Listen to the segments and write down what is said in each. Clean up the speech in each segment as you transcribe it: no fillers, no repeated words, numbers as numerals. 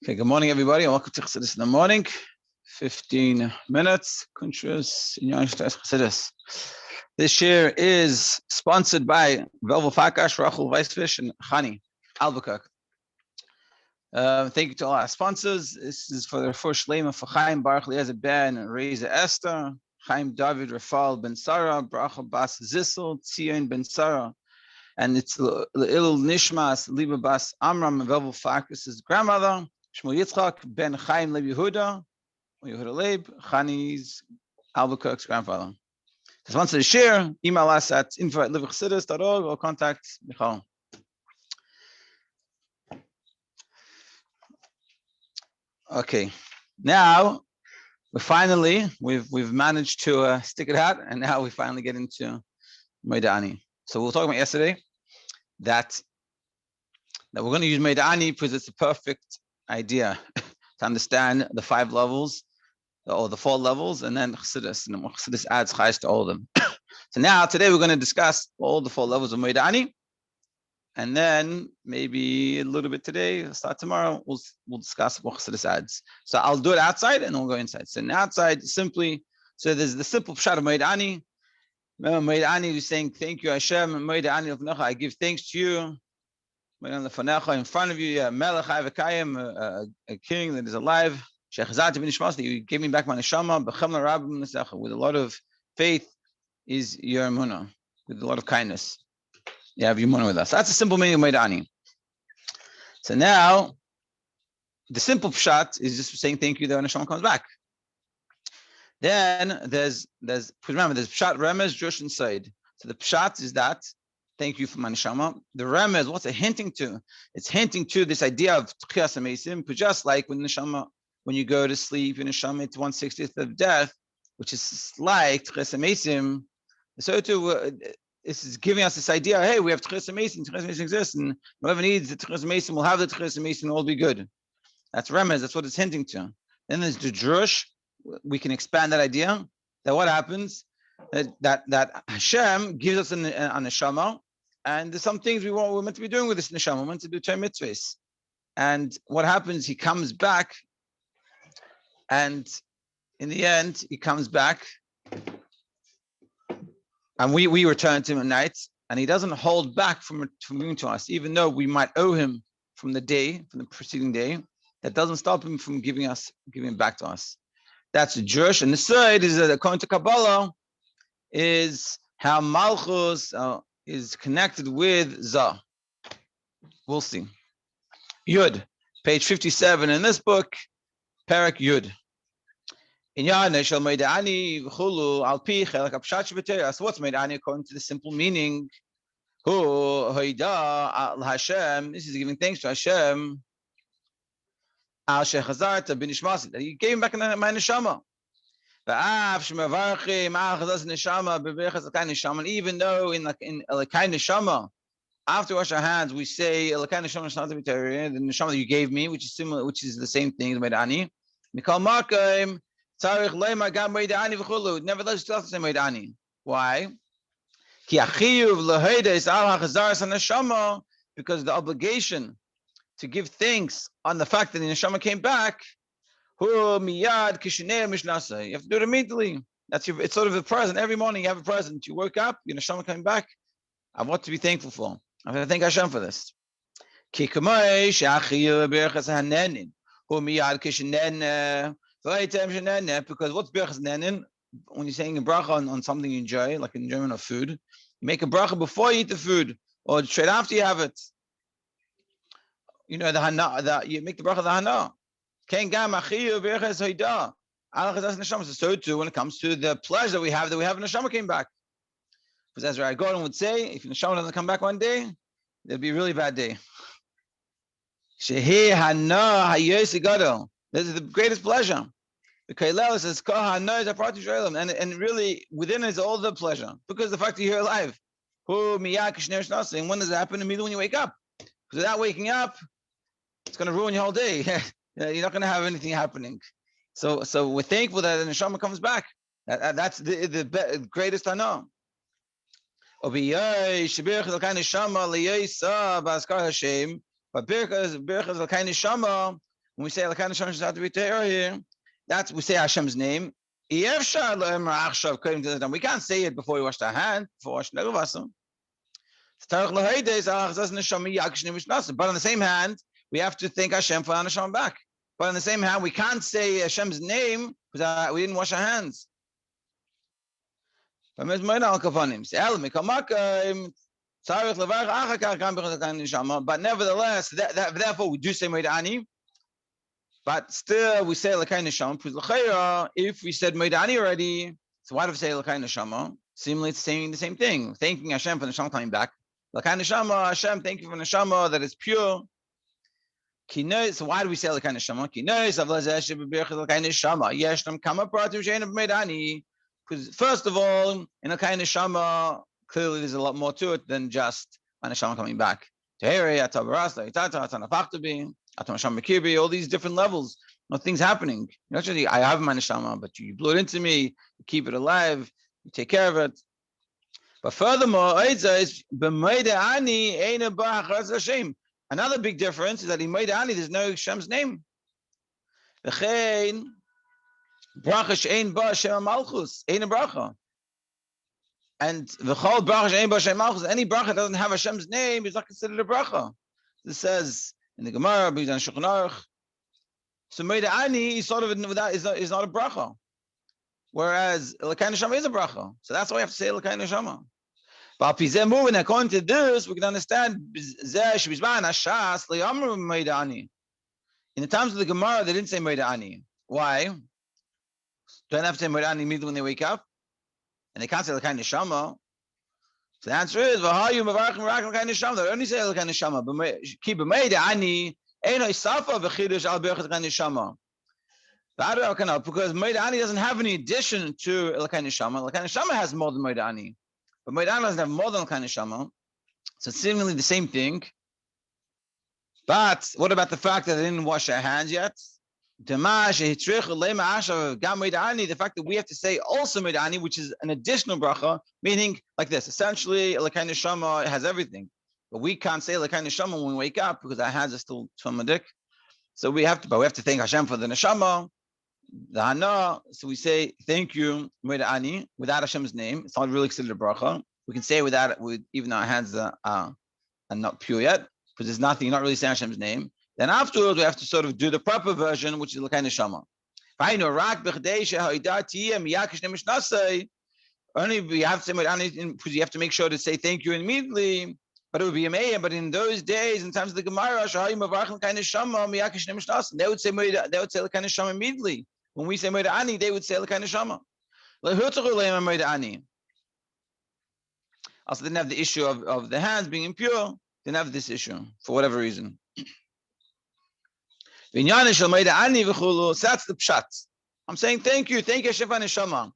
Okay, good morning, everybody, and welcome to Chassidus in the morning. 15 minutes. Inyanah Chassidus. This year is sponsored by Velvel Fakash, Rabbi Weiss, and Chani Albuquerque. Thank you to all our sponsors. This is for the refuah shleima for Chaim, Baruch, Eliezer Ben, Raisa, Esther, Chaim, David, Refael, Ben Sarah, Bracha, Bas, Zissel, Tzion Ben Sarah. And it's nishmas, Liba, Bas, Amram, and Velvel Fakash' grandmother. Shmuel Yitzchak ben Chaim Leib Yehuda, Yehuda Leib, Chani's Albuquerque's grandfather. If you want to share, email us at info@haChassidus.org or contact Michal. Okay, now we've managed to stick it out, and now we finally get into Modeh. So we'll talk about yesterday that we're going to use Modeh because it's a perfect idea to understand the 5 levels or the 4 levels, and then Chassidus, and Chassidus adds chayes to all of them. So now today we're going to discuss all the 4 levels of Modeh, and then maybe a little bit today, start tomorrow, we'll discuss what Chassidus adds. So I'll do it outside and then we'll go inside. So outside, simply, so there's the simple pshat of Modeh. Remember, Modeh is saying thank you Hashem, Modeh I give thanks to you. In front of you, Melech Havikayim, a king that is alive. That you gave me back my Nashema. With a lot of faith is your emunah. With a lot of kindness, you have your emunah with us. That's a simple meaning of Modeh. So now, the simple pshat is just saying thank you that when Nashema comes back. Then there's pshat, remez, drush, and side. So the pshat is that. Thank you for my neshama. The remez, what's it hinting to? It's hinting to this idea of tchias hamesim, just like when neshama, when you go to sleep, your neshama, it's 1/60th of death, which is like tchias hamesim. So too, this is giving us this idea. Hey, we have tchias hamesim. Tchias hamesim exists, and whoever needs the tchias hamesim will have the tchias hamesim. All be good. That's remez. That's what it's hinting to. Then there's the drush. We can expand that idea. That what happens? That Hashem gives us a neshama, and there's some things we're meant to be doing with this neshama. We're meant to do 10 mitzvahs. And what happens? He comes back, and in the end, he comes back, and we return to him at night, and he doesn't hold back from giving to us, even though we might owe him from the preceding day. That doesn't stop him from giving back to us. That's the Jewish, and the side is that according to Kabbalah, is how Malchus is connected with Zah. We'll see. Yud, page 57 in this book, Perek Yud. Inyanah shel Modeh v'chulu al pi chelak hapshat sheb'Toras. What's Modeh according to the simple meaning? Hu hoida al Hashem. This is giving thanks to Hashem. Al shechazarta b'nishmas. That He gave him back in my neshama. Even though in Elokai Nashema, after wash our hands, we say Elokai Nashema, the Nashema that you gave me, which is similar, which is the same thing as Modeh. Nevertheless, still have to say Modeh. Why? Because the obligation to give thanks on the fact that the Nashema came back. You have to do it immediately. It's sort of a present. Every morning you have a present. You wake up, your neshama coming back. I have what to be thankful for. I have to thank Hashem for this. Because what's berachas nenin? When you're saying a bracha on something you enjoy, like enjoyment of food, you make a bracha before you eat the food, or straight after you have it. You know the hana. You make the bracha the hana. So too, when it comes to the pleasure that we have a neshama came back. Because as Rabbi Gordon would say, if neshama doesn't come back one day, it'll be a really bad day. This is the greatest pleasure. The Kailel says, and really within it is all the pleasure. Because the fact that you're alive. And when does it happen? Immediately when you wake up. Because without waking up, it's going to ruin your whole day. You're not going to have anything happening. So we're thankful that the neshama comes back. That's the greatest I know. But Birchas Elkai Neshama when we say Elokai Nashama Shazat V'Teira here, that's we say Hashem's name. We can't say it before we wash our hands, before washing the Ravasa. But on the same hand, we have to thank Hashem for our Nashama back. But on the same hand, we can't say Hashem's name because we didn't wash our hands. But nevertheless, therefore we do say Modeh Ani. But still, we say Elokai Nashama. If we said Modeh Ani already, so why do we say Elokai Nashama? Seemingly, it's saying the same thing, thanking Hashem for the Nashama coming back. Elokai Nashama, Hashem, thank you for the Nashama that is pure. So why do we say Elokai Nashama? Because first of all, in Elokai Nashama, clearly there's a lot more to it than just my Nashama coming back. All these different levels, things happening. Actually, I have my neshama, but you blew it into me, you keep it alive, you take care of it. But furthermore, another big difference is that in Modeh Ani there's no Hashem's name. Bracha she'ein ba Shem Malchus, ain't a bracha. And v'chol bracha she'ein ba Shem Malchus, any bracha that doesn't have Hashem's name is not considered a bracha. This says in the Gemara, so Modeh Ani is sort of is not a bracha, whereas Elokai Nashama is a bracha. So that's why we have to say Elokai Nashama. But moving according to this, we can understand in the times of the Gemara they didn't say Modeh Ani. Why? Don't have to say Modeh Ani immediately when they wake up, and they can't say Elokai Nashama. So the answer is, they only say Elokai Nashama. Keep Modeh Ani, because Modeh Ani doesn't have any addition to Elokai Nashama. Elokai Nashama has more than Modeh Ani, but Modeh Ani doesn't have more than Elokai Nashama. So it's seemingly the same thing. But what about the fact that they didn't wash their hands yet? The fact that we have to say also Modeh Ani, which is an additional bracha, meaning like this. Essentially, Elokai Nashama has everything, but we can't say Elokai Nashama when we wake up because our hands are still tamadik. So we have to thank Hashem for the Nashama, the Hana. So we say thank you Modeh Ani without Hashem's name. It's not really considered a bracha. We can say without it, even though our hands are not pure yet, because there's nothing. You're not really saying Hashem's name. Then afterwards, we have to sort of do the proper version, which is Elokai Nashama. Only we have to say Modeh Ani because you have to make sure to say thank you immediately. But it would be amazing. But in those days, in times of the Gemara, they would say Elokai Nashama immediately. When we say Modeh Ani, they would say Elokai Nashama. Also, they didn't have the issue of the hands being impure. They didn't have this issue for whatever reason. Inyanah shel Modeh Ani v'chulu. So that's the pshat. I'm saying thank you Hashem for Neshama.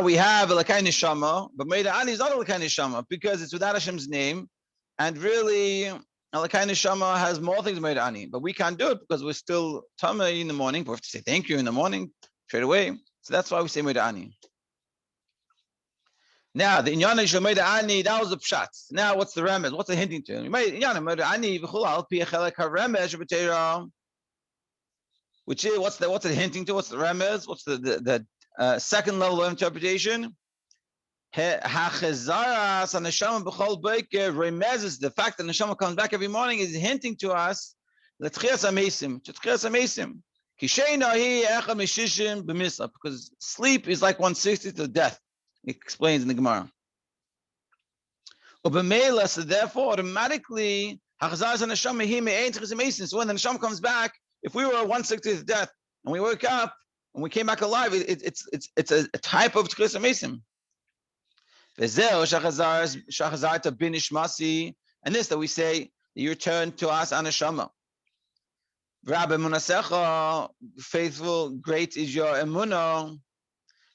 We have Elokai Neshama, but Modeh Ani is not Elokai Neshama because it's without Hashem's name, and really Elokai Neshama has more things than Modeh Ani, but we can't do it because we're still tamei in the morning. We have to say thank you in the morning straight away. So that's why we say Modeh Ani. Now the Inyanah shel Modeh Ani, that was the pshat. Now what's the remez? What's the hinting to? Inyanah Modeh Ani v'chulu al pi chelek haremez b'teira. Which is what's it hinting to? What's the remez? What's the second level of interpretation? haChassidus on Nashema b'chol boker remezes the fact that Nashema comes back every morning is hinting to us Lezchus because sleep is like 1/60 to death. It explains in the Gemara. So therefore, automatically, so when the Nashama comes back, if we were 1/60 to death and we woke up and we came back alive, it's a type of Tchilas HaMesim. And this that we say, you return to us on Nashama. Rabbi Munasecha, faithful, great is your emunah.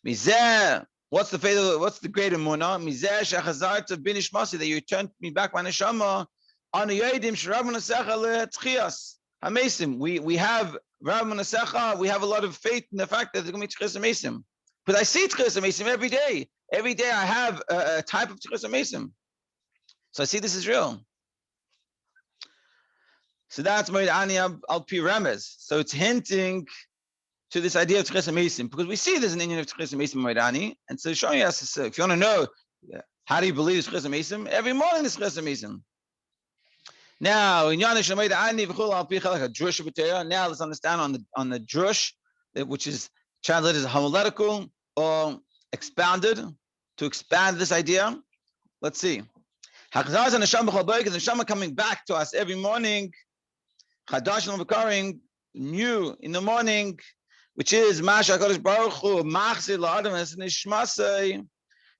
Mizeh, what's the faithful? What's the great emunah? Mizeh shachazarta binishmasi, that you returned me back my neshama. Anu yodim sh'Rabbi Munasecha le'tchias hamesim. We have Rabbi Munasecha. We have a lot of faith in the fact that there's going to be tchias hamesim. Because I see tchias hamesim every day. Every day I have a type of tchias hamesim. So I see this is real. So that's Modeh Ani al pi remez. So it's hinting to this idea of Tchias HaMeisim, because we see there's an Inyan of Tchias HaMeisim Modeh Ani, and so showing us, so if you want to know how do you believe Tchias HaMeisim, every morning is Tchias HaMeisim. Now, Inyanah shel Modeh Ani v'chol al pi chelek drush b'Torah. Now let's understand on the drush, which is translated as homiletical or expounded, to expand this idea. Let's see. haChassidus and Nashema b'chol boker, the Nashema coming back to us every morning. Chadash and v'karing, new in the morning, which is Masha HaKadosh Baruch Hu machzir la'adam es nishmasei. In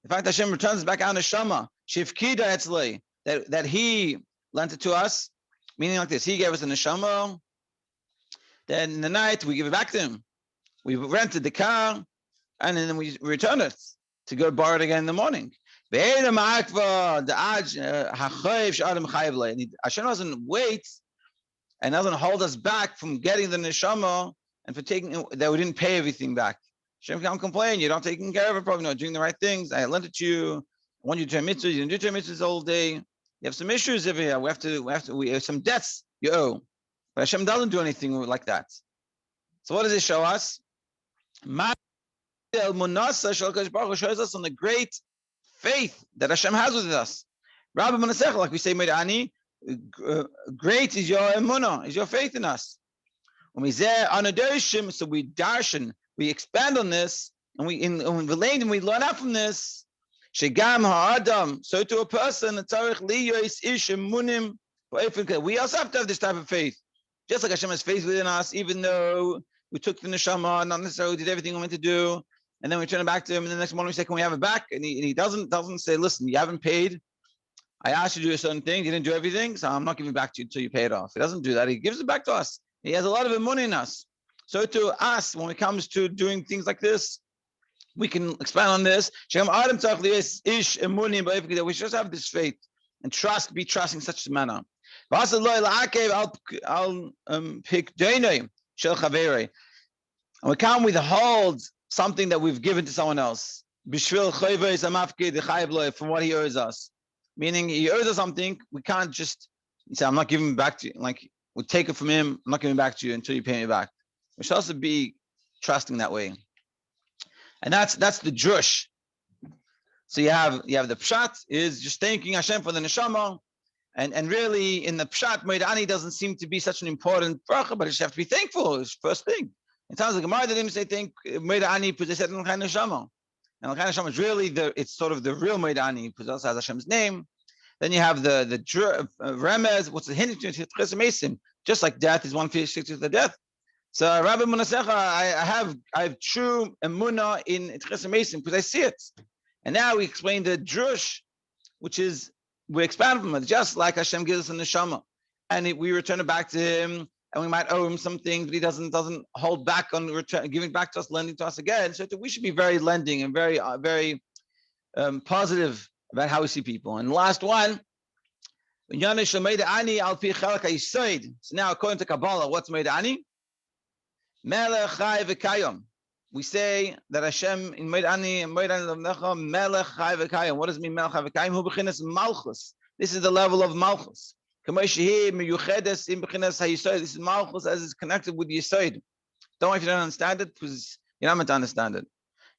fact, Hashem returns back on Nashema shivkida etzlei, that He lent it to us, meaning like this: He gave us the Nashema. Then in the night we give it back to Him. We rented the car, and then we return it to go borrow it again in the morning. Hashem doesn't wait and doesn't hold us back from getting the Neshama and for taking that we didn't pay everything back. Hashem can't complain. You're not taking care of it, probably not doing the right things. I lent it to you. I want you to do mitzvahs. You didn't do mitzvahs all day. You have some issues over here. We have some debts you owe. But Hashem doesn't do anything like that. So what does it show us? Shows us on the great faith that Hashem has with us. Rabbi Manasech, like we say, Modeh Ani, great is your emunah, is your faith in us. When we say so we darshan, we expand on this, and we learn out from this. Shegam ha'adam, so to a person, we also have to have this type of faith. Just like Hashem has faith within us, even though we took the neshama, not necessarily did everything we meant to do, and then we turn it back to Him, and the next morning we say, can we have it back? And he doesn't say, listen, you haven't paid. I asked you to do a certain thing, you didn't do everything, so I'm not giving it back to you until you pay it off. He doesn't do that. He gives it back to us. He has a lot of money in us. So to us, when it comes to doing things like this, we can expand on this. We just have this faith and be trusting in such a manner. And we can't withhold something that we've given to someone else from what he owes us. Meaning he owes us something, we can't just say, I'm not giving it back to you. Like, we take it from him, I'm not giving it back to you until you pay me back. We should also be trusting that way. And that's the drush. So you have the pshat is just thanking Hashem for the neshama, and really in the pshat, Modeh Ani doesn't seem to be such an important bracha, but you just have to be thankful. It's the first thing. In terms of the Gemara, they didn't say thank Modeh Ani because they said Elokai neshama. And Elokai neshama is really it's sort of the real Modeh Ani because it also has Hashem's name. Then you have the remez, what's the hint to Tchias HaMeisim, just like death is 1/56 of the death. So Rabbi Munasecha, I have true emunah in Tchias HaMeisim because I see it. And now we explain the drush, which is we expand from it, just like Hashem gives us a neshama, and we return it back to Him, and we might owe Him something, but He doesn't hold back on giving back to us, lending to us again. So we should be very lending and very positive about how we see people. And the last one, Inyanah shel Modeh Ani al pi chelek ha'yesod. So now, according to Kabbalah, what's Modeh Ani? Melech chai v'kayom. We say that Hashem in Modeh Ani and Modeh Ani l'vnecha Melech chai v'kayom. What does it mean Melech chai v'kayom? Hu b'chinas Malchus. This is the level of Malchus. K'may shehi miyuchedes in b'chinas ha'yesod. This is Malchus as it's connected with Yesod. Don't worry if you don't understand it, because you're not meant to understand it.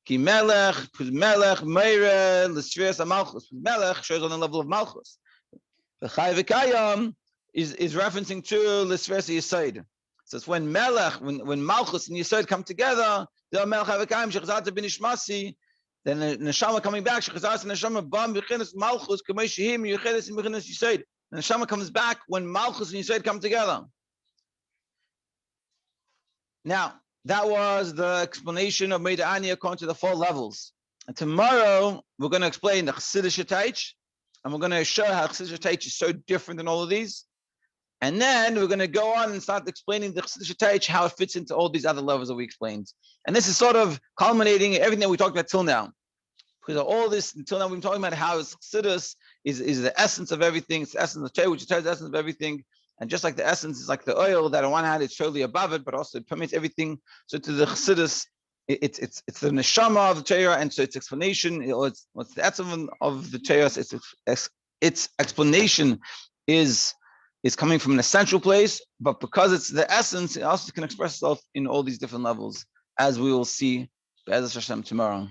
Ki Melech, because Melech meire l'sfiras ha'Malchus. Melech shows on the level of Malchus. The chai v'kayom is referencing to l'sfiras ha'yesod. So it's when Melech, when Malchus and Yesod come together, the Melech HaVekayim shechazat ben nishmasi, then the Neshama coming back, shechazat Neshama bam b'chinas Malchus k'may shehim yuchedes in b'chinas Yesod. The Neshama comes back when Malchus and Yesod come together. Now, that was the explanation of Modeh Ani according to the 4 levels. And tomorrow, we're going to explain the Chassidish Taich, and we're going to show how Chassidish Taich is so different than all of these. And then we're going to go on and start explaining the Chassidish Taich, how it fits into all these other levels that we explained. And this is sort of culminating everything that we talked about till now. Because all this, until now, we've been talking about how Chassidus is the essence of everything. It's the essence of Torah, which is the essence of everything. And just like the essence is like the oil, that on one hand it's totally above it, but also it permeates everything. So to the Chassidus, it's the neshama of the Torah, and so its explanation, what's the essence of the Torah, its explanation is is coming from an essential place, but because it's the essence, it also can express itself in all these different levels, as we will see Be'ezus Hashem tomorrow.